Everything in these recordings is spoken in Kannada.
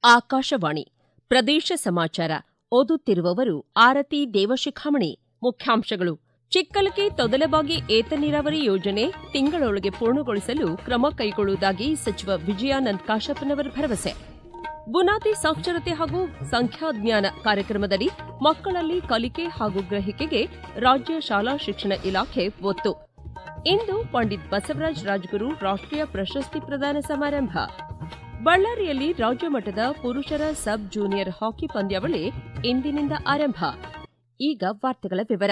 ಆಕಾಶವಾಣಿ ಪ್ರದೇಶ ಸಮಾಚಾರ ಓದುತ್ತಿರುವವರು ಆರತಿ ದೇವಶಿಖಾಮಣಿ. ಮುಖ್ಯಾಂಶಗಳು: ಚಿಕ್ಕಲಗಿ ತೊದಲಬಾಗಿ ಏತ ನೀರಾವರಿ ಯೋಜನೆ ತಿಂಗಳೊಳಗೆ ಪೂರ್ಣಗೊಳಿಸಲು ಕ್ರಮ ಕೈಗೊಳ್ಳುವುದಾಗಿ ಸಚಿವ ವಿಜಯಾನಂದ ಕಾಶಪ್ಪನವರ ಭರವಸೆ. ಬುನಾದಿ ಸಾಕ್ಷರತೆ ಹಾಗೂ ಸಂಖ್ಯಾಜ್ಞಾನ ಕಾರ್ಯಕ್ರಮದಡಿ ಮಕ್ಕಳಲ್ಲಿ ಕಲಿಕೆ ಹಾಗೂ ಗ್ರಹಿಕೆಗೆ ರಾಜ್ಯ ಶಾಲಾ ಶಿಕ್ಷಣ ಇಲಾಖೆ ಒತ್ತು. ಇಂದು ಪಂಡಿತ್ ಬಸವರಾಜ ರಾಜಗುರು ರಾಷ್ಟ್ರೀಯ ಪ್ರಶಸ್ತಿ ಪ್ರದಾನ ಸಮಾರಂಭ. ಬಳ್ಳಾರಿಯಲ್ಲಿ ರಾಜ್ಯ ಮಟ್ಟದ ಪುರುಷರ ಸಬ್ ಜೂನಿಯರ್ ಹಾಕಿ ಪಂದ್ಯಾವಳಿ ಇಂದಿನಿಂದ ಆರಂಭ. ಈಗ ವಾರ್ತೆಗಳ ವಿವರ.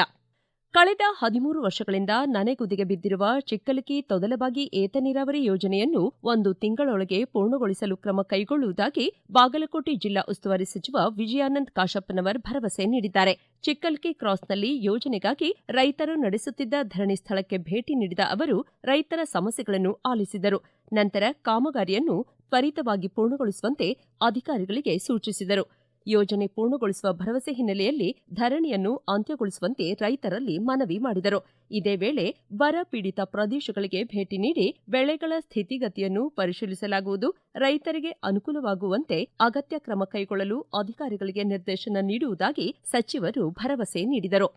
ಕಳೆದ 13 ವರ್ಷಗಳಿಂದ ನನೆಗುದಿಗೆ ಬಿದ್ದಿರುವ ಚಿಕ್ಕಲಗಿ ತೊದಲಬಾಗಿ ಏತ ನೀರಾವರಿ ಯೋಜನೆಯನ್ನು 1 ತಿಂಗಳೊಳಗೆ ಪೂರ್ಣಗೊಳಿಸಲು ಕ್ರಮ ಕೈಗೊಳ್ಳುವುದಾಗಿ ಬಾಗಲಕೋಟೆ ಜಿಲ್ಲಾ ಉಸ್ತುವಾರಿ ಸಚಿವ ವಿಜಯಾನಂದ ಕಾಶಪ್ಪನವರ್ ಭರವಸೆ ನೀಡಿದ್ದಾರೆ. ಚಿಕ್ಕಲಗಿ ಕ್ರಾಸ್ನಲ್ಲಿ ಯೋಜನೆಗಾಗಿ ರೈತರು ನಡೆಸುತ್ತಿದ್ದ ಧರಣಿ ಸ್ಥಳಕ್ಕೆ ಭೇಟಿ ನೀಡಿದ ಅವರು ರೈತರ ಸಮಸ್ಯೆಗಳನ್ನು ಆಲಿಸಿದರು. ನಂತರ ಕಾಮಗಾರಿಯನ್ನು ತ್ವರಿತವಾಗಿ ಪೂರ್ಣಗೊಳಿಸುವಂತೆ ಅಧಿಕಾರಿಗಳಿಗೆ ಸೂಚಿಸಿದರು. ಯೋಜನೆ ಪೂರ್ಣಗೊಳಿಸುವ ಭರವಸೆ ಹಿನ್ನೆಲೆಯಲ್ಲಿ ಧರಣಿಯನ್ನು ಅಂತ್ಯಗೊಳಿಸುವಂತೆ ರೈತರಲ್ಲಿ ಮನವಿ ಮಾಡಿದರು. ಇದೇ ವೇಳೆ ಬರ ಪೀಡಿತ ಪ್ರದೇಶಗಳಿಗೆ ಭೇಟಿ ನೀಡಿ ಬೆಳೆಗಳ ಸ್ಥಿತಿಗತಿಯನ್ನು ಪರಿಶೀಲಿಸಲಾಗುವುದು. ರೈತರಿಗೆ ಅನುಕೂಲವಾಗುವಂತೆ ಅಗತ್ಯ ಕ್ರಮ ಕೈಗೊಳ್ಳಲು ಅಧಿಕಾರಿಗಳಿಗೆ ನಿರ್ದೇಶನ ನೀಡುವುದಾಗಿ ಸಚಿವರು ಭರವಸೆ ನೀಡಿದರು.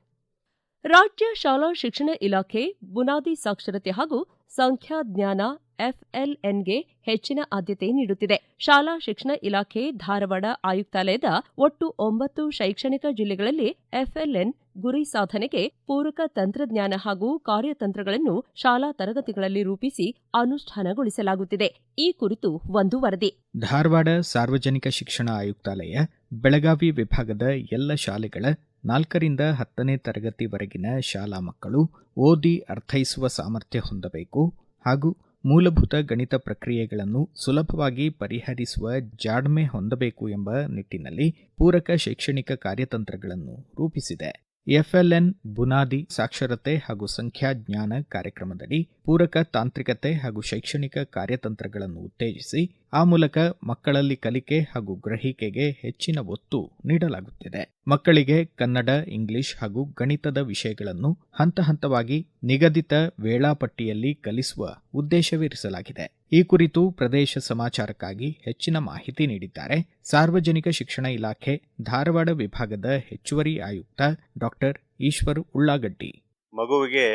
ರಾಜ್ಯ ಶಾಲಾ ಶಿಕ್ಷಣ ಇಲಾಖೆ ಬುನಾದಿ ಸಾಕ್ಷರತೆ ಹಾಗೂ ಸಂಖ್ಯಾಜ್ಞಾನ ಎಫ್ಎಲ್ಎನ್ಗೆ ಹೆಚ್ಚಿನ ಆದ್ಯತೆ ನೀಡುತ್ತಿದೆ. ಶಾಲಾ ಶಿಕ್ಷಣ ಇಲಾಖೆ ಧಾರವಾಡ ಆಯುಕ್ತಾಲಯದ ಒಟ್ಟು 9 ಶೈಕ್ಷಣಿಕ ಜಿಲ್ಲೆಗಳಲ್ಲಿ ಎಫ್ಎಲ್ಎನ್ ಗುರಿ ಸಾಧನೆಗೆ ಪೂರಕ ತಂತ್ರಜ್ಞಾನ ಹಾಗೂ ಕಾರ್ಯತಂತ್ರಗಳನ್ನು ಶಾಲಾ ತರಗತಿಗಳಲ್ಲಿ ರೂಪಿಸಿ ಅನುಷ್ಠಾನಗೊಳಿಸಲಾಗುತ್ತಿದೆ. ಈ ಕುರಿತು ಒಂದು ವರದಿ. ಧಾರವಾಡ ಸಾರ್ವಜನಿಕ ಶಿಕ್ಷಣ ಆಯುಕ್ತಾಲಯ ಬೆಳಗಾವಿ ವಿಭಾಗದ ಎಲ್ಲ ಶಾಲೆಗಳ 4ರಿಂದ 10ನೇ ತರಗತಿವರೆಗಿನ ಶಾಲಾ ಮಕ್ಕಳು ಓದಿ ಅರ್ಥೈಸುವ ಸಾಮರ್ಥ್ಯ ಹೊಂದಬೇಕು ಹಾಗೂ ಮೂಲಭೂತ ಗಣಿತ ಪ್ರಕ್ರಿಯೆಗಳನ್ನು ಸುಲಭವಾಗಿ ಪರಿಹರಿಸುವ ಜಾಣ್ಮೆ ಹೊಂದಬೇಕು ಎಂಬ ನಿಟ್ಟಿನಲ್ಲಿ ಪೂರಕ ಶೈಕ್ಷಣಿಕ ಕಾರ್ಯತಂತ್ರಗಳನ್ನು ರೂಪಿಸಿದೆ. ಎಫ್ಎಲ್ಎನ್ ಬುನಾದಿ ಸಾಕ್ಷರತೆ ಹಾಗೂ ಸಂಖ್ಯಾಜ್ಞಾನ ಕಾರ್ಯಕ್ರಮದಡಿ ಪೂರಕ ತಾಂತ್ರಿಕತೆ ಹಾಗೂ ಶೈಕ್ಷಣಿಕ ಕಾರ್ಯತಂತ್ರಗಳನ್ನು ಉತ್ತೇಜಿಸಿ ಆ ಮೂಲಕ ಮಕ್ಕಳಲ್ಲಿ ಕಲಿಕೆ ಹಾಗೂ ಗ್ರಹಿಕೆಗೆ ಹೆಚ್ಚಿನ ಒತ್ತು ನೀಡಲಾಗುತ್ತಿದೆ. ಮಕ್ಕಳಿಗೆ ಕನ್ನಡ, ಇಂಗ್ಲಿಷ್ ಹಾಗೂ ಗಣಿತದ ವಿಷಯಗಳನ್ನು ಹಂತ ಹಂತವಾಗಿ ನಿಗದಿತ ವೇಳಾಪಟ್ಟಿಯಲ್ಲಿ ಕಲಿಸುವ ಉದ್ದೇಶವಿರಿಸಲಾಗಿದೆ. ಈ ಕುರಿತು ಪ್ರದೇಶ ಸಮಾಚಾರಕ್ಕಾಗಿ ಹೆಚ್ಚಿನ ಮಾಹಿತಿ ನೀಡಿದ್ದಾರೆ ಸಾರ್ವಜನಿಕ ಶಿಕ್ಷಣ ಇಲಾಖೆ ಧಾರವಾಡ ವಿಭಾಗದ ಹೆಚ್ಚುವರಿ ಆಯುಕ್ತ ಡಾಕ್ಟರ್ ಈಶ್ವರ್ ಉಳ್ಳಾಗಡ್ಡಿ. ಮಗುವಿಗೆ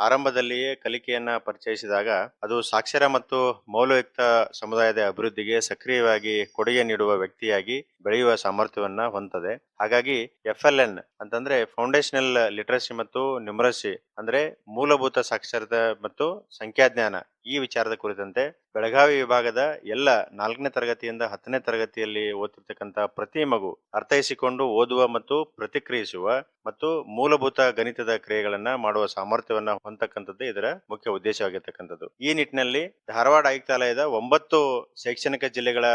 ಆರಂಭದಲ್ಲಿಯೇ ಕಲಿಕೆಯನ್ನ ಪರಿಚಯಿಸಿದಾಗ ಅದು ಸಾಕ್ಷರ ಮತ್ತು ಮೌಲ್ಯಯುಕ್ತ ಸಮುದಾಯದ ಅಭಿವೃದ್ಧಿಗೆ ಸಕ್ರಿಯವಾಗಿ ಕೊಡುಗೆ ನೀಡುವ ವ್ಯಕ್ತಿಯಾಗಿ ಬೆಳೆಯುವ ಸಾಮರ್ಥ್ಯವನ್ನ ಹೊಂದದೆ. ಹಾಗಾಗಿ ಎಫ್ಎಲ್ಎನ್ ಅಂತಂದ್ರೆ ಫೌಂಡೇಶನಲ್ ಲಿಟರಸಿ ಮತ್ತು ನ್ಯೂಮರಸಿ ಅಂದ್ರೆ ಮೂಲಭೂತ ಸಾಕ್ಷರತೆ ಮತ್ತು ಸಂಖ್ಯಾಜ್ಞಾನ ಈ ವಿಚಾರದ ಕುರಿತಂತೆ ಬೆಳಗಾವಿ ವಿಭಾಗದ ಎಲ್ಲ 4ನೇ ತರಗತಿಯಿಂದ 10ನೇ ತರಗತಿಯಲ್ಲಿ ಓದ್ತಿರ್ತಕ್ಕಂಥ ಪ್ರತಿ ಮಗು ಅರ್ಥೈಸಿಕೊಂಡು ಓದುವ ಮತ್ತು ಪ್ರತಿಕ್ರಿಯಿಸುವ ಮತ್ತು ಮೂಲಭೂತ ಗಣಿತದ ಕ್ರಿಯೆಗಳನ್ನ ಮಾಡುವ ಸಾಮರ್ಥ್ಯವನ್ನ ಹೊಂದತಕ್ಕಂಥದ್ದು ಇದರ ಮುಖ್ಯ ಉದ್ದೇಶವಾಗಿರ್ತಕ್ಕಂಥದ್ದು. ಈ ನಿಟ್ಟಿನಲ್ಲಿ ಧಾರವಾಡ ಆಯುಕ್ತಾಲಯದ 9 ಶೈಕ್ಷಣಿಕ ಜಿಲ್ಲೆಗಳ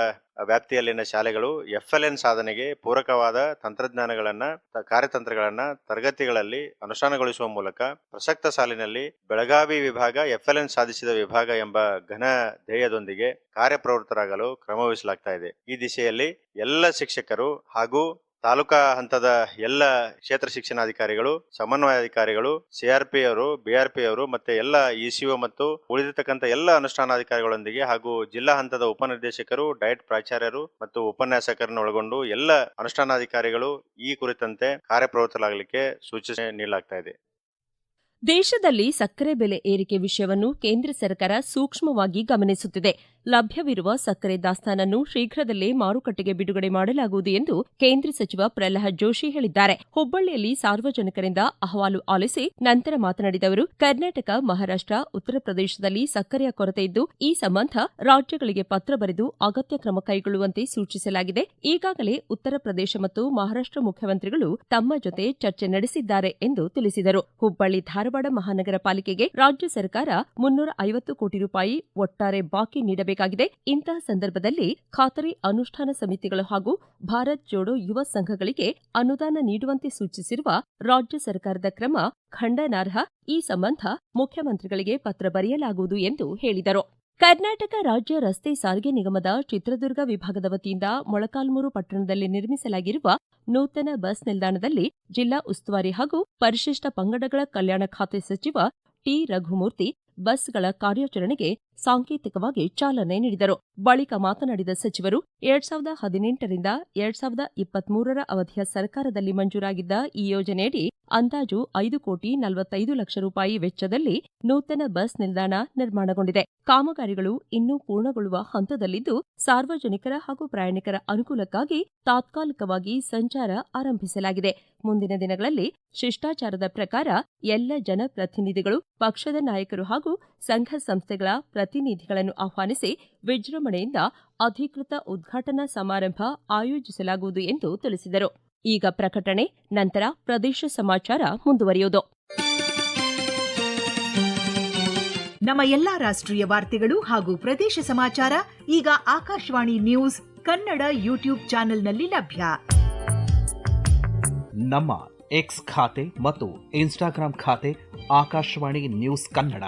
ವ್ಯಾಪ್ತಿಯಲ್ಲಿನ ಶಾಲೆಗಳು ಎಫ್ಎಲ್ಎನ್ ಸಾಧನೆಗೆ ಪೂರಕವಾದ ತಂತ್ರಜ್ಞಾನಗಳನ್ನ ಕಾರ್ಯತಂತ್ರಗಳನ್ನ ತರಗತಿಗಳಲ್ಲಿ ಅನುಷ್ಠಾನಗೊಳಿಸುವ ಮೂಲಕ ಪ್ರಸಕ್ತ ಸಾಲಿನಲ್ಲಿ ಬೆಳಗಾವಿ ವಿಭಾಗ ಎಫ್ಎಲ್ಎನ್ ಸಾಧಿಸಿದ ವಿಭಾಗ ಎಂಬ ಘನ ಧ್ಯೇಯದೊಂದಿಗೆ ಕಾರ್ಯಪ್ರವೃತ್ತರಾಗಲು ಕ್ರಮವಹಿಸಲಾಗ್ತಾ ಇದೆ. ಈ ದಿಶೆಯಲ್ಲಿ ಎಲ್ಲ ಶಿಕ್ಷಕರು ಹಾಗೂ ತಾಲೂಕಾ ಹಂತದ ಎಲ್ಲ ಕ್ಷೇತ್ರ ಶಿಕ್ಷಣಾಧಿಕಾರಿಗಳು, ಸಮನ್ವಯಾಧಿಕಾರಿಗಳು, ಸಿಆರ್ಪಿ ಅವರು, ಬಿಆರ್ಪಿ ಅವರು ಮತ್ತೆ ಎಲ್ಲ ಇಸಿಒ ಮತ್ತು ಉಳಿದಿರ್ತಕ್ಕಂಥ ಎಲ್ಲ ಅನುಷ್ಠಾನಾಧಿಕಾರಿಗಳೊಂದಿಗೆ ಹಾಗೂ ಜಿಲ್ಲಾ ಹಂತದ ಉಪನಿರ್ದೇಶಕರು, ಡಯಟ್ ಪ್ರಾಚಾರ್ಯರು ಮತ್ತು ಉಪನ್ಯಾಸಕರನ್ನು ಒಳಗೊಂಡು ಎಲ್ಲ ಅನುಷ್ಠಾನಾಧಿಕಾರಿಗಳು ಈ ಕುರಿತಂತೆ ಕಾರ್ಯಪ್ರವೃತ್ತರಾಗಲಿಕ್ಕೆ ಸೂಚನೆ ನೀಡಲಾಗ್ತಾ ಇದೆ. ದೇಶದಲ್ಲಿ ಸಕ್ಕರೆ ಬೆಲೆ ಏರಿಕೆ ವಿಷಯವನ್ನು ಕೇಂದ್ರ ಸರ್ಕಾರ ಸೂಕ್ಷ್ಮವಾಗಿ ಗಮನಿಸುತ್ತಿದೆ. ಲಭ್ಯವಿರುವ ಸಕ್ಕರೆ ದಾಸ್ತಾನನ್ನು ಶೀಘ್ರದಲ್ಲೇ ಮಾರುಕಟ್ಟೆಗೆ ಬಿಡುಗಡೆ ಮಾಡಲಾಗುವುದು ಎಂದು ಕೇಂದ್ರ ಸಚಿವ ಪ್ರಹ್ಲಾದ್ ಜೋಶಿ ಹೇಳಿದ್ದಾರೆ. ಹುಬ್ಬಳ್ಳಿಯಲ್ಲಿ ಸಾರ್ವಜನಿಕರಿಂದ ಅಹವಾಲು ಆಲಿಸಿ ನಂತರ ಮಾತನಾಡಿದ ಅವರು, ಕರ್ನಾಟಕ, ಮಹಾರಾಷ್ಟ್ರ, ಉತ್ತರ ಪ್ರದೇಶದಲ್ಲಿ ಸಕ್ಕರೆಯ ಕೊರತೆ ಇದ್ದು ಈ ಸಂಬಂಧ ರಾಜ್ಯಗಳಿಗೆ ಪತ್ರ ಬರೆದು ಅಗತ್ಯ ಕ್ರಮ ಕೈಗೊಳ್ಳುವಂತೆ ಸೂಚಿಸಲಾಗಿದೆ. ಈಗಾಗಲೇ ಉತ್ತರ ಪ್ರದೇಶ ಮತ್ತು ಮಹಾರಾಷ್ಟ್ರ ಮುಖ್ಯಮಂತ್ರಿಗಳು ತಮ್ಮ ಜೊತೆ ಚರ್ಚೆ ನಡೆಸಿದ್ದಾರೆ ಎಂದು ತಿಳಿಸಿದರು. ಹುಬ್ಬಳ್ಳಿ ಧಾರವಾಡ ಮಹಾನಗರ ಪಾಲಿಕೆಗೆ ರಾಜ್ಯ ಸರ್ಕಾರ 350 ಕೋಟಿ ರೂಪಾಯಿ ಒಟ್ಟಾರೆ ಬಾಕಿ ನೀಡಬೇಕಾಗಿದೆ. ಇಂತಹ ಸಂದರ್ಭದಲ್ಲಿ ಖಾತರಿ ಅನುಷ್ಠಾನ ಸಮಿತಿಗಳು ಹಾಗೂ ಭಾರತ್ ಜೋಡೋ ಯುವ ಸಂಘಗಳಿಗೆ ಅನುದಾನ ನೀಡುವಂತೆ ಸೂಚಿಸಿರುವ ರಾಜ್ಯ ಸರ್ಕಾರದ ಕ್ರಮ ಖಂಡನಾರ್ಹ. ಈ ಸಂಬಂಧ ಮುಖ್ಯಮಂತ್ರಿಗಳಿಗೆ ಪತ್ರ ಬರೆಯಲಾಗುವುದು ಎಂದು ಹೇಳಿದರು. ಕರ್ನಾಟಕ ರಾಜ್ಯ ರಸ್ತೆ ಸಾರಿಗೆ ನಿಗಮದ ಚಿತ್ರದುರ್ಗ ವಿಭಾಗದ ವತಿಯಿಂದ ಮೊಳಕಾಲ್ಮೂರು ಪಟ್ಟಣದಲ್ಲಿ ನಿರ್ಮಿಸಲಾಗಿರುವ ನೂತನ ಬಸ್ ನಿಲ್ದಾಣದಲ್ಲಿ ಜಿಲ್ಲಾ ಉಸ್ತುವಾರಿ ಹಾಗೂ ಪರಿಶಿಷ್ಟ ಪಂಗಡಗಳ ಕಲ್ಯಾಣ ಖಾತೆ ಸಚಿವ ಟಿ ರಘುಮೂರ್ತಿ ಬಸ್ಗಳ ಕಾರ್ಯಾಚರಣೆಗೆ ಸಾಂಕೇತಿಕವಾಗಿ ಚಾಲನೆ ನೀಡಿದರು. ಬಳಿಕ ಮಾತನಾಡಿದ ಸಚಿವರು 2018ರಿಂದ 2023ರ ಅವಧಿಯ ಸರ್ಕಾರದಲ್ಲಿ ಮಂಜೂರಾಗಿದ್ದ ಈ ಯೋಜನೆಯಡಿ ಅಂದಾಜು 5 ಕೋಟಿ 45 ಲಕ್ಷ ರೂಪಾಯಿ ವೆಚ್ಚದಲ್ಲಿ ನೂತನ ಬಸ್ ನಿಲ್ದಾಣ ನಿರ್ಮಾಣಗೊಂಡಿದೆ. ಕಾಮಗಾರಿಗಳು ಇನ್ನೂ ಪೂರ್ಣಗೊಳ್ಳುವ ಹಂತದಲ್ಲಿದ್ದು, ಸಾರ್ವಜನಿಕರ ಹಾಗೂ ಪ್ರಯಾಣಿಕರ ಅನುಕೂಲಕ್ಕಾಗಿ ತಾತ್ಕಾಲಿಕವಾಗಿ ಸಂಚಾರ ಆರಂಭಿಸಲಾಗಿದೆ. ಮುಂದಿನ ದಿನಗಳಲ್ಲಿ ಶಿಷ್ಟಾಚಾರದ ಪ್ರಕಾರ ಎಲ್ಲ ಜನಪ್ರತಿನಿಧಿಗಳು, ಪಕ್ಷದ ನಾಯಕರು ಹಾಗೂ ಸಂಘ ಸಂಸ್ಥೆಗಳ ಪ್ರತಿನಿಧಿಗಳನ್ನು ಆಹ್ವಾನಿಸಿ ವಿಜೃಂಭಣೆಯಿಂದ ಅಧಿಕೃತ ಉದ್ಘಾಟನಾ ಸಮಾರಂಭ ಆಯೋಜಿಸಲಾಗುವುದು ಎಂದು ತಿಳಿಸಿದರು. ಈಗ ಪ್ರಕಟಣೆ, ನಂತರ ಪ್ರದೇಶ ಸಮಾಚಾರ ಮುಂದುವರಿಯುವುದು. ನಮ್ಮ ಎಲ್ಲಾ ರಾಷ್ಟ್ರೀಯ ವಾರ್ತೆಗಳು ಹಾಗೂ ಪ್ರದೇಶ ಸಮಾಚಾರ ಈಗ ಆಕಾಶವಾಣಿ ನ್ಯೂಸ್ ಕನ್ನಡ ಯೂಟ್ಯೂಬ್ ಚಾನೆಲ್ನಲ್ಲಿ ಲಭ್ಯ. ನಮ್ಮ ಎಕ್ಸ್ ಖಾತೆ ಮತ್ತು ಇನ್ಸ್ಟಾಗ್ರಾಂ ಖಾತೆ ಆಕಾಶವಾಣಿ ನ್ಯೂಸ್ ಕನ್ನಡ.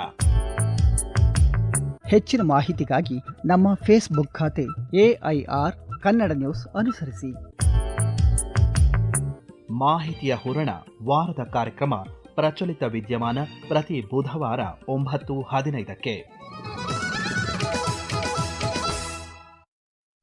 ಹೆಚ್ಚಿನ ಮಾಹಿತಿಗಾಗಿ ನಮ್ಮ ಫೇಸ್ಬುಕ್ ಖಾತೆ AIR ಕನ್ನಡ ನ್ಯೂಸ್ ಅನುಸರಿಸಿ. ಮಾಹಿತಿಯ ಹೂರಣ ವಾರದ ಕಾರ್ಯಕ್ರಮ ಪ್ರಚಲಿತ ವಿದ್ಯಮಾನ ಪ್ರತಿ ಬುಧವಾರ 9:15ಕ್ಕೆ.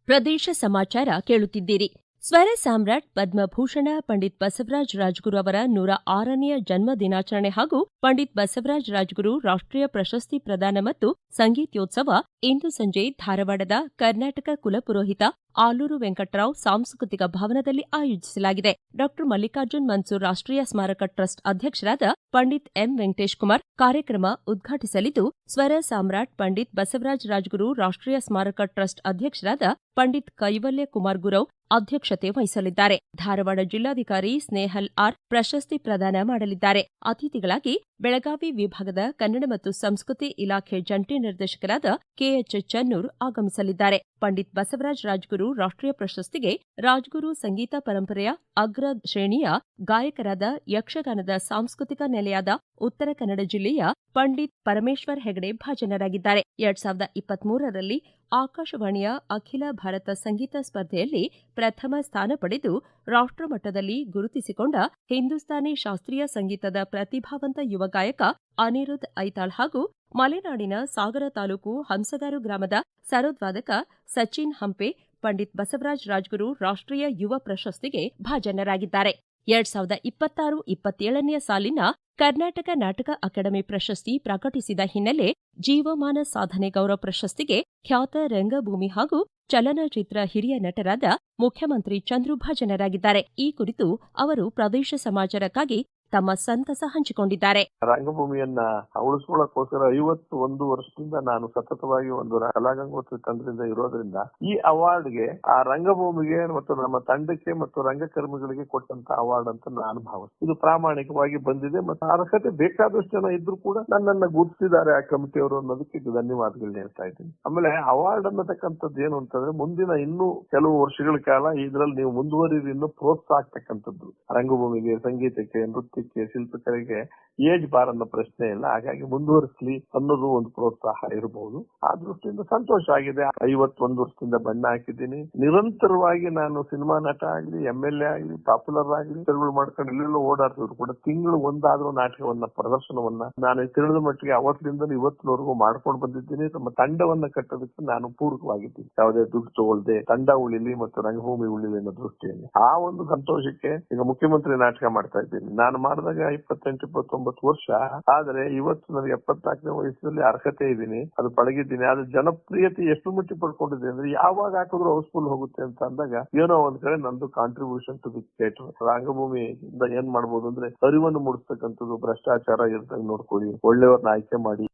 ಪ್ರದೇಶ ಸಮಾಚಾರ ಕೇಳುತ್ತಿದ್ದೀರಿ. ಸ್ವರ ಸಾಮ್ರಾಟ್ ಪದ್ಮಭೂಷಣ ಪಂಡಿತ್ ಬಸವರಾಜ ರಾಜಗುರು ಅವರ 106ನೇ ಜನ್ಮ ದಿನಾಚರಣೆ ಹಾಗೂ ಪಂಡಿತ್ ಬಸವರಾಜ ರಾಜಗುರು ರಾಷ್ಟ್ರೀಯ ಪ್ರಶಸ್ತಿ ಪ್ರದಾನ ಮತ್ತು ಸಂಗೀತೋತ್ಸವ ಇಂದು ಸಂಜೆ ಧಾರವಾಡದ ಕರ್ನಾಟಕ ಕುಲಪುರೋಹಿತ ಆಲೂರು ವೆಂಕಟರಾವ್ ಸಾಂಸ್ಕೃತಿಕ ಭವನದಲ್ಲಿ ಆಯೋಜಿಸಲಾಗಿದೆ. ಡಾ ಮಲ್ಲಿಕಾರ್ಜುನ್ ಮನ್ಸೂರ್ ರಾಷ್ಟ್ರೀಯ ಸ್ಮಾರಕ ಟ್ರಸ್ಟ್ ಅಧ್ಯಕ್ಷರಾದ ಪಂಡಿತ್ ಎಂ ವೆಂಕಟೇಶ್ ಕುಮಾರ್ ಕಾರ್ಯಕ್ರಮ ಉದ್ಘಾಟಿಸಲಿದ್ದು, ಸ್ವರ ಸಾಮ್ರಾಟ್ ಪಂಡಿತ್ ಬಸವರಾಜ ರಾಜಗುರು ರಾಷ್ಟ್ರೀಯ ಸ್ಮಾರಕ ಟ್ರಸ್ಟ್ ಅಧ್ಯಕ್ಷರಾದ ಪಂಡಿತ್ ಕೈವಲ್ಯ ಕುಮಾರ್ ಗುರವ್ ಅಧ್ಯಕ್ಷತೆ ವಹಿಸಲಿದ್ದಾರೆ. ಧಾರವಾಡ ಜಿಲ್ಲಾಧಿಕಾರಿ ಸ್ನೇಹಲ್ ಆರ್ ಪ್ರಶಸ್ತಿ ಪ್ರದಾನ ಮಾಡಲಿದ್ದಾರೆ. ಅತಿಥಿಗಳಾಗಿ ಬೆಳಗಾವಿ ವಿಭಾಗದ ಕನ್ನಡ ಮತ್ತು ಸಂಸ್ಕೃತಿ ಇಲಾಖೆ ಜಂಟಿ ನಿರ್ದೇಶಕರಾದ KH ಚನ್ನೂರ್ ಆಗಮಿಸಲಿದ್ದಾರೆ. ಪಂಡಿತ್ ಬಸವರಾಜ ರಾಜಗುರು ರಾಷ್ಟ್ರೀಯ ಪ್ರಶಸ್ತಿಗೆ ರಾಜಗುರು ಸಂಗೀತ ಪರಂಪರೆಯ ಅಗ್ರ ಶ್ರೇಣಿಯ ಗಾಯಕರಾದ ಯಕ್ಷಗಾನದ ಸಾಂಸ್ಕೃತಿಕ ನೆಲೆಯಾದ ಉತ್ತರ ಕನ್ನಡ ಜಿಲ್ಲೆಯ ಪಂಡಿತ್ ಪರಮೇಶ್ವರ್ ಹೆಗಡೆ ಭಾಜನರಾಗಿದ್ದಾರೆ. 2023ರಲ್ಲಿ ಆಕಾಶವಾಣಿಯ ಅಖಿಲ ಭಾರತ ಸಂಗೀತ ಸ್ಪರ್ಧೆಯಲ್ಲಿ ಪ್ರಥಮ ಸ್ಥಾನ ಪಡೆದು ರಾಷ್ಟ್ರಮಟ್ಟದಲ್ಲಿ ಗುರುತಿಸಿಕೊಂಡ ಹಿಂದೂಸ್ತಾನಿ ಶಾಸ್ತ್ರೀಯ ಸಂಗೀತದ ಪ್ರತಿಭಾವಂತ ಯುವ ಗಾಯಕ ಅನಿರುದ್ಧ್ ಐತಾಳ್ ಹಾಗೂ ಮಲೆನಾಡಿನ ಸಾಗರ ತಾಲೂಕು ಹಂಸಗಾರು ಗ್ರಾಮದ ಸರೋದ್ವಾದಕ ಸಚಿನ್ ಹಂಪೆ ಪಂಡಿತ್ ಬಸವರಾಜ ರಾಜಗುರು ರಾಷ್ಟ್ರೀಯ ಯುವ ಪ್ರಶಸ್ತಿಗೆ ಭಾಜನರಾಗಿದ್ದಾರೆ. 2026-27ನೇ ಸಾಲಿನ ಕರ್ನಾಟಕ ನಾಟಕ ಅಕಾಡೆಮಿ ಪ್ರಶಸ್ತಿ ಪ್ರಕಟಿಸಿದ ಹಿನ್ನೆಲೆ ಜೀವಮಾನ ಸಾಧನೆ ಗೌರವ ಪ್ರಶಸ್ತಿಗೆ ಖ್ಯಾತ ರಂಗಭೂಮಿ ಹಾಗೂ ಚಲನಚಿತ್ರ ಹಿರಿಯ ನಟರಾದ ಮುಖ್ಯಮಂತ್ರಿ ಚಂದ್ರು ಭಾಜನರಾಗಿದ್ದಾರೆ. ಈ ಕುರಿತು ಅವರು ಪ್ರದೇಶ ಸಮಾಚಾರಕ್ಕಾಗಿ ತಮ್ಮ ಸಂತಸ ಹಂಚಿಕೊಂಡಿದ್ದಾರೆ. ರಂಗಭೂಮಿಯನ್ನ ಉಳಿಸ್ಕೊಳ್ಳೋಕ್ಕೋಸ್ಕರ 51 ವರ್ಷದಿಂದ ನಾನು ಸತತವಾಗಿ ಒಂದು ಕಲಾಗಂಗೋತ್ರಿ ತಂಡದಿಂದ ಇರೋದ್ರಿಂದ ಈ ಅವಾರ್ಡ್ಗೆ ಆ ರಂಗಭೂಮಿಗೆ ಮತ್ತು ನಮ್ಮ ತಂಡಕ್ಕೆ ಮತ್ತು ರಂಗಕರ್ಮಿಗಳಿಗೆ ಕೊಟ್ಟಂತ ಅವಾರ್ಡ್ ಅಂತ ನಾನು ಭಾವಿಸ್ತೀನಿ. ಇದು ಪ್ರಾಮಾಣಿಕವಾಗಿ ಬಂದಿದೆ ಮತ್ತು ಅರ್ಹತೆ ಬೇಕಾದಷ್ಟು ಜನ ಇದ್ರು ಕೂಡ ನನ್ನನ್ನ ಗುರುತಿಸಿದ್ದಾರೆ ಆ ಕಮಿಟಿಯವರು ಅನ್ನೋದಕ್ಕೆ ಧನ್ಯವಾದಗಳನ್ನ ಹೇಳ್ತಾ ಇದ್ದೀನಿ. ಆಮೇಲೆ ಅವಾರ್ಡ್ ಅನ್ನತಕ್ಕಂಥದ್ದು ಏನು ಅಂತಂದ್ರೆ ಮುಂದಿನ ಇನ್ನೂ ಕೆಲವು ವರ್ಷಗಳ ಕಾಲ ಇದರಲ್ಲಿ ನೀವು ಮುಂದುವರಿದು ಇನ್ನೂ ಪ್ರೋತ್ಸಾಹ ಆಗ್ತಕ್ಕಂಥದ್ದು. ರಂಗಭೂಮಿಗೆ, ಸಂಗೀತಕ್ಕೆ, ನೃತ್ಯಕ್ಕೆ, ಶಿಲ್ಪಕಲೆಗೆ ಏಜ್ ಬಾರ್ ಅನ್ನೋ ಪ್ರಶ್ನೆ ಇಲ್ಲ. ಹಾಗಾಗಿ ಮುಂದುವರಿಸಲಿ ಅನ್ನೋದು ಒಂದು ಪ್ರೋತ್ಸಾಹ ಇರಬಹುದು. ಆ ದೃಷ್ಟಿಯಿಂದ ಸಂತೋಷ ಆಗಿದೆ. 51 ವರ್ಷದಿಂದ ಬಣ್ಣ ಹಾಕಿದ್ದೀನಿ. ನಿರಂತರವಾಗಿ ನಾನು ಸಿನಿಮಾ ನಟ ಆಗ್ಲಿ, MLA ಆಗ್ಲಿ, ಪಾಪ್ಯುಲರ್ ಆಗ್ಲಿ ತಿರುಗಳು ಮಾಡ್ಕೊಂಡು ಎಲ್ಲೆಲ್ಲೋ ಓಡಾಡ್ತಿದ್ರು ಕೂಡ ತಿಂಗಳು ಒಂದಾದ್ರೂ ನಾಟಕವನ್ನ, ಪ್ರದರ್ಶನವನ್ನ ನಾನು ತಿಳಿದ ಮಟ್ಟಿಗೆ ಅವತ್ತಿನಿಂದ ಇವತ್ತಿನವರೆಗೂ ಮಾಡ್ಕೊಂಡು ಬಂದಿದ್ದೀನಿ. ನಮ್ಮ ತಂಡವನ್ನ ಕಟ್ಟೋದಕ್ಕೆ ನಾನು ಪೂರಕವಾಗಿದ್ದೀನಿ. ಯಾವುದೇ ದುಡ್ಡು ತಗೊಳ್ದೆ ತಂಡ ಉಳಿಲಿ ಮತ್ತು ರಂಗಭೂಮಿ ಉಳಿಲಿ ಅನ್ನೋ ದೃಷ್ಟಿಯಲ್ಲಿ ಆ ಒಂದು ಸಂತೋಷಕ್ಕೆ ಈಗ ಮುಖ್ಯಮಂತ್ರಿ ನಾಟಕ ಮಾಡ್ತಾ ಇದ್ದೀನಿ. ನಾನು ಮಾಡಿದಾಗ 28-29 ವರ್ಷ, ಆದ್ರೆ ಇವತ್ತು ನನಗೆ 74ನೇ ವಯಸ್ಸಲ್ಲಿ ಅರ್ಹತೆ ಇದ್ದೀನಿ, ಅದು ಪಳಗಿದ್ದೀನಿ. ಆದ್ರೆ ಜನಪ್ರಿಯತೆ ಎಷ್ಟು ಮಟ್ಟಿಗೆ ಪಡ್ಕೊಂಡಿದೆ ಅಂದ್ರೆ ಯಾವಾಗ ಹಾಕಿದ್ರು ಹೌಸ್ಫುಲ್ ಹೋಗುತ್ತೆ ಅಂತ ಅಂದಾಗ ಏನೋ ಒಂದ್ ಕಡೆ ನಂದು ಕಾಂಟ್ರಿಬ್ಯೂಷನ್ ಟು ದಿ ಥಿಯೇಟರ್. ರಂಗಭೂಮಿಯಿಂದ ಏನ್ ಮಾಡ್ಬೋದು ಅಂದ್ರೆ ಅರಿವನ್ನು ಮೂಡಿಸ್ತಕ್ಕಂಥದ್ದು, ಭ್ರಷ್ಟಾಚಾರ ಇರ್ತಂಗ್ ನೋಡ್ಕೊಳ್ಳಿ, ಒಳ್ಳೆಯವ್ರನ್ನ ಆಯ್ಕೆ ಮಾಡಿ.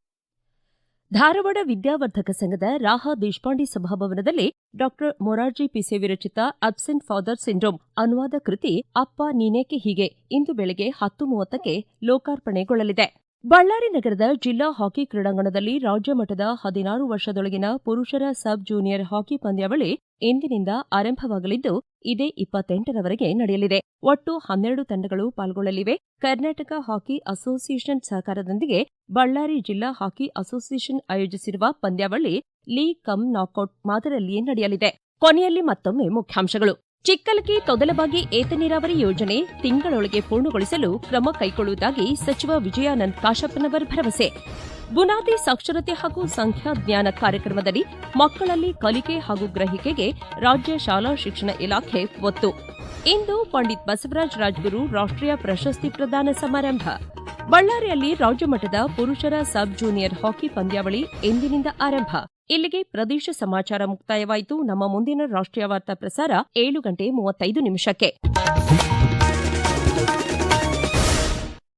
ಧಾರವಾಡ ವಿದ್ಯಾವರ್ಧಕ ಸಂಘದ ರಾಹ ದೇಶಪಾಂಡೆ ಸಭಾಭವನದಲ್ಲಿ ಡಾ ಮೊರಾರ್ಜಿ ಪಿಸೆ ವಿರಚಿತ ಅಬ್ಸೆಂಟ್ ಫಾದರ್ ಸಿಂಡ್ರೋಮ್ ಅನುವಾದ ಕೃತಿ ಅಪ್ಪ ನೀನೇಕೆ ಹೀಗೆ ಇಂದು ಬೆಳಗ್ಗೆ 10:30ಕ್ಕೆ ಲೋಕಾರ್ಪಣೆಗೊಳ್ಳಲಿದೆ. ಬಳ್ಳಾರಿ ನಗರದ ಜಿಲ್ಲಾ ಹಾಕಿ ಕ್ರೀಡಾಂಗಣದಲ್ಲಿ ರಾಜ್ಯ ಮಟ್ಟದ 16 ವರ್ಷದೊಳಗಿನ ಪುರುಷರ ಸಬ್ ಜೂನಿಯರ್ ಹಾಕಿ ಪಂದ್ಯಾವಳಿ ಇಂದಿನಿಂದ ಆರಂಭವಾಗಲಿದ್ದು ಇದೇ 28ರವರೆಗೆ ನಡೆಯಲಿದೆ. ಒಟ್ಟು 12 ತಂಡಗಳು ಪಾಲ್ಗೊಳ್ಳಲಿವೆ. ಕರ್ನಾಟಕ ಹಾಕಿ ಅಸೋಸಿಯೇಷನ್ ಸಹಕಾರದೊಂದಿಗೆ ಬಳ್ಳಾರಿ ಜಿಲ್ಲಾ ಹಾಕಿ ಅಸೋಸಿಯೇಷನ್ ಆಯೋಜಿಸಿರುವ ಪಂದ್ಯಾವಳಿ ಲೀಗ್ ಕಮ್ ನಾಕೌಟ್ ಮಾದರಿಯಲ್ಲಿಯೇ ನಡೆಯಲಿದೆ. ಕೊನೆಯಲ್ಲಿ ಮತ್ತೊಮ್ಮೆ ಮುಖ್ಯಾಂಶಗಳು. ಚಿಕ್ಕಲಗಿ ತೊದಲಬಾಗಿ ಏತ ನೀರಾವರಿ ಯೋಜನೆ ತಿಂಗಳೊಳಗೆ ಪೂರ್ಣಗೊಳಿಸಲು ಕ್ರಮ ಕೈಗೊಳ್ಳುವುದಾಗಿ ಸಚಿವ ವಿಜಯಾನಂದ ಕಾಶಪ್ಪನವರ್ ಭರವಸೆ. ಬುನಾದಿ ಸಾಕ್ಷರತೆ ಹಾಗೂ ಸಂಖ್ಯಾಜ್ಞಾನ ಕಾರ್ಯಕ್ರಮದಡಿ ಮಕ್ಕಳಲ್ಲಿ ಕಲಿಕೆ ಹಾಗೂ ಗ್ರಹಿಕೆಗೆ ರಾಜ್ಯ ಶಾಲಾ ಶಿಕ್ಷಣ ಇಲಾಖೆ ಒತ್ತು. ಇಂದು ಪಂಡಿತ್ ಬಸವರಾಜ ರಾಜಗುರು ರಾಷ್ಟ್ರೀಯ ಪ್ರಶಸ್ತಿ ಪ್ರದಾನ ಸಮಾರಂಭ. ಬಳ್ಳಾರಿಯಲ್ಲಿ ರಾಜ್ಯಮಟ್ಟದ ಪುರುಷರ ಸಬ್ ಜೂನಿಯರ್ ಹಾಕಿ ಪಂದ್ಯಾವಳಿ ಇಂದಿನಿಂದ ಆರಂಭ. ಇಲ್ಲಿಗೆ ಪ್ರದೇಶ ಸಮಾಚಾರ ಮುಕ್ತಾಯವಾಯಿತು. ನಮ್ಮ ಮುಂದಿನ ರಾಷ್ಟ್ರೀಯ ವಾರ್ತಾ ಪ್ರಸಾರ 7:35 ನಿಮಿಷಕ್ಕೆ.